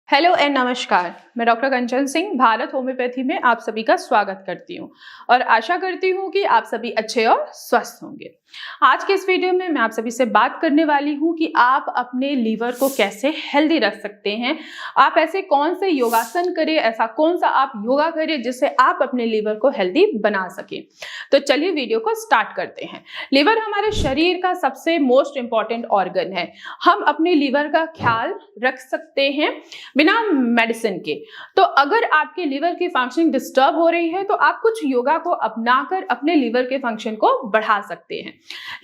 Hello and नमस्कार। मैं doctor कंचन Singh Bharat homeopathy में आप सभी का स्वागत करती हूं और आशा करती हूं कि आप सभी अच्छे और स्वस्थ होंगे। आज के इस वीडियो में मैं आप सभी से बात करने वाली हूं कि आप अपने लीवर को कैसे हेल्दी रख सकते हैं। आप ऐसे कौन से योगासन करें, ऐसा कौन सा आप योगा करें जिससे आप अपने लीवर को हेल्दी बना सकें। तो चलिए वीडियो को स्टार्ट करते हैं। लीवर हमारे शरीर का सबसे मोस्ट इंपॉर्टेंट ऑर्गन है। हम अपने लीवर का ख्याल रख सकते हैं बिना मेडिसिन के। तो अगर आपके लीवर की फंक्शनिंग डिस्टर्ब हो रही है तो आप कुछ योगा को अपनाकर अपने लीवर के फंक्शन को बढ़ा सकते हैं।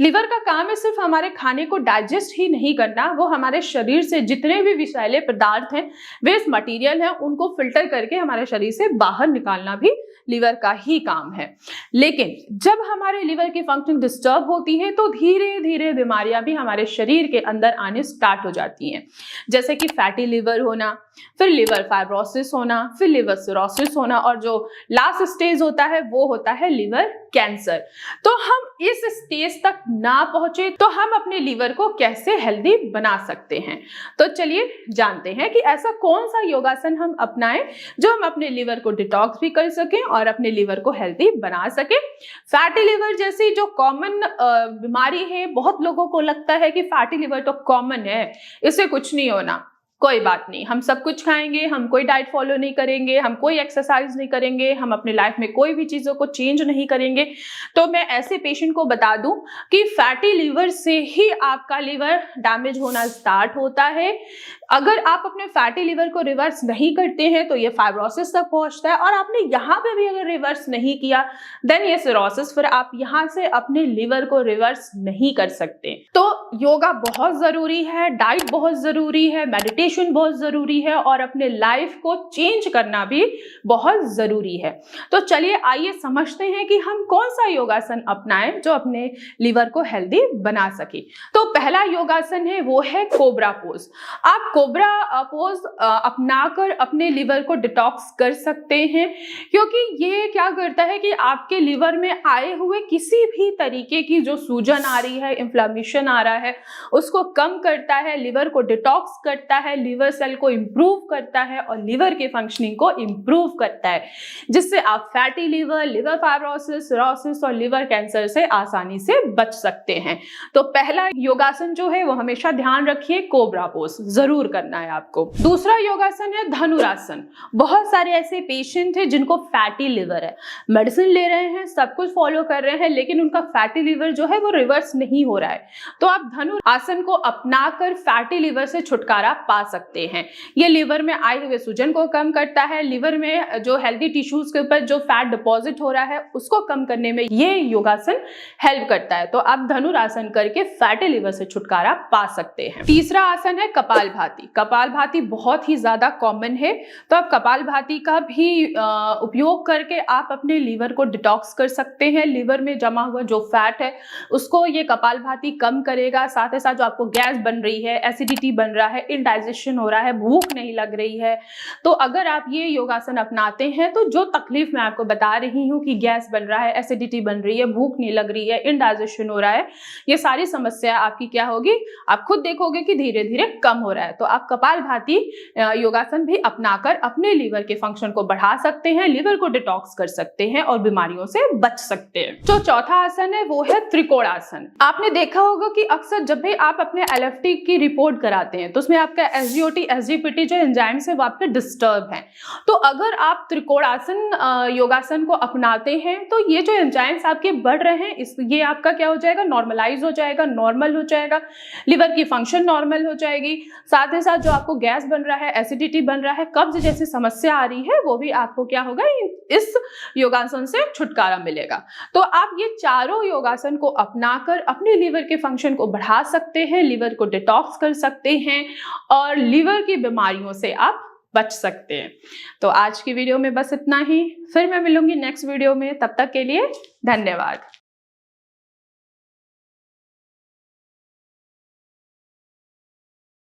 लीवर का काम है सिर्फ हमारे खाने को डाइजेस्ट ही नहीं करना, वो हमारे शरीर से जितने भी विषैले पदार्थ हैं, वेस्ट मटेरियल है, उनको फिल्टर करके हमारे शरीर से बाहर निकालना भी लीवर का ही काम है। लेकिन जब हमारे लीवर की फंक्शनिंग डिस्टर्ब होती है तो धीरे धीरे बीमारियां भी हमारे शरीर के अंदर आने स्टार्ट हो जाती हैं, जैसे कि फैटी लीवर होना, फिर लिवर फाइब्रोसिस होना, फिर लिवर सिरोसिस होना, और जो लास्ट स्टेज होता है वो होता है लिवर कैंसर। तो हम इस स्टेज तक ना पहुंचे तो हम अपने लीवर को कैसे हेल्दी बना सकते हैं। तो चलिए जानते हैं कि ऐसा कौन सा योगासन हम अपनाएं जो हम अपने लीवर को डिटॉक्स भी कर सकें और अपने लीवर को हेल्दी बना सकें। फैटी लिवर जैसी जो कॉमन बीमारी है, बहुत लोगों को लगता है कि फैटी लिवर तो कॉमन है, इससे कुछ नहीं होना। कोई बात नहीं, हम सब कुछ खाएंगे, हम कोई डाइट फॉलो नहीं करेंगे, हम कोई एक्सरसाइज नहीं करेंगे, हम अपने लाइफ में कोई भी चीज़ों को चेंज नहीं करेंगे, तो मैं ऐसे पेशेंट को बता दूं कि फैटी लीवर से ही आपका लीवर डैमेज होना स्टार्ट होता है। अगर आप अपने फैटी लीवर को रिवर्स नहीं करते हैं तो ये फाइब्रोसिस तक पहुंचता है, और आपने यहाँ पे भी अगर रिवर्स नहीं किया देन ये सिरोसिस, फिर आप यहाँ से अपने लीवर को रिवर्स नहीं कर सकते। तो योगा बहुत जरूरी है, डाइट बहुत जरूरी है, मेडिटेशन बहुत जरूरी है, और अपने लाइफ को चेंज करना भी बहुत जरूरी है। तो चलिए आइए समझते हैं कि हम कौन सा योगासन अपनाएं जो अपने लीवर को हेल्दी बना सके। तो पहला योगासन है वो है कोबरा पोज। आप कोबरा पोज अपनाकर अपने लीवर को डिटॉक्स कर सकते हैं, क्योंकि ये क्या करता है कि आपके लीवर में आए हुए किसी भी तरीके की जो सूजन आ रही है, इन्फ्लेमेशन आ रहा है, उसको कम करता है, लीवर को डिटॉक्स करता है, लीवर सेल को इंप्रूव करता है और लीवर के फंक्शनिंग को इंप्रूव करता है, जिससे आप fatty liver, liver fibrosis, cirrhosis और लिवर कैंसर से आसानी से बच सकते हैं। तो पहला योगासन जो है वो हमेशा ध्यान रखिए, कोबरा पोज जरूर करना है आपको। दूसरा योगासन है धनुरासन। बहुत सारे ऐसे पेशेंट हैं जिनको फैटी लिवर है, मेडिसिन ले रहे हैं, सब कुछ फॉलो कर रहे हैं, लेकिन उनका फैटी लिवर जो है वो रिवर्स नहीं हो रहा है। तो आप धनुरासन को अपनाकर फैटी लिवर से छुटकारा पा सकते हैं। ये लिवर में आए हुए सूजन को कम करता है, लिवर में जो हेल्दी टिश्यूज के ऊपर जो फैट डिपॉजिट हो रहा है उसको कम करने में ये योगासन हेल्प करता है। तो आप धनुरासन करके फैटी लिवर से छुटकारा पा सकते हैं। तीसरा आसन है कपालभाति। कपालभाति बहुत ही ज्यादा कॉमन है, तो आप कपालभाति का भी उपयोग करके आप अपने लीवर को डिटॉक्स कर सकते हैं। लीवर में जमा हुआ जो फैट है उसको ये कपालभाति कम करेगा। साथ ही साथ जो आपको गैस बन रही है, एसिडिटी बन रहा है, इंडाइजेशन हो रहा है, भूख नहीं लग रही है, तो अगर आप ये योगासन अपनाते हैं तो जो तकलीफ मैं आपको बता रही हूँ कि गैस बन रहा है, एसिडिटी बन रही है, भूख नहीं लग रही है, इंडाइजेशन हो रहा है, ये सारी समस्या आपकी क्या होगी, आप खुद देखोगे कि धीरे धीरे कम हो रहा है। तो आप कपालभाति योगासन भी अपनाकर अपने लीवर के फंक्शन को बढ़ा सकते हैं, लीवर को डिटॉक्स कर सकते हैं और बीमारियों से बच सकते हैं। जो चौथा आसन है वो है त्रिकोणासन। आपने देखा होगा कि अक्सर जब भी आप अपने एलएफटी की रिपोर्ट कराते हैं तो उसमें आपका एसजीओटी, एसजीपीटी जो एंजाइम्स है वो आपके डिस्टर्ब हैं। तो अगर आप त्रिकोणासन योगासन को अपनाते हैं तो ये जो एंजाइम्स आपके बढ़ रहे हैं ये आपका क्या हो जाएगा, नॉर्मलाइज हो जाएगा, नॉर्मल हो जाएगा, लिवर की फंक्शन नॉर्मल हो जाएगी। साथ ही साथ जो आपको गैस बन रहा है, एसिडिटी बन रहा है, कब्ज जैसी समस्या आ रही है, वो भी आपको क्या होगा, इस योगासन से छुटकारा मिलेगा। तो आप ये चारों योगासन को अपनाकर अपने लीवर के फंक्शन को बढ़ा सकते हैं, लीवर को डिटॉक्स कर सकते हैं और लीवर की बीमारियों से आप बच सकते हैं। तो आज की वीडियो में बस इतना ही, फिर मैं मिलूंगी नेक्स्ट वीडियो में। तब तक के लिए धन्यवाद।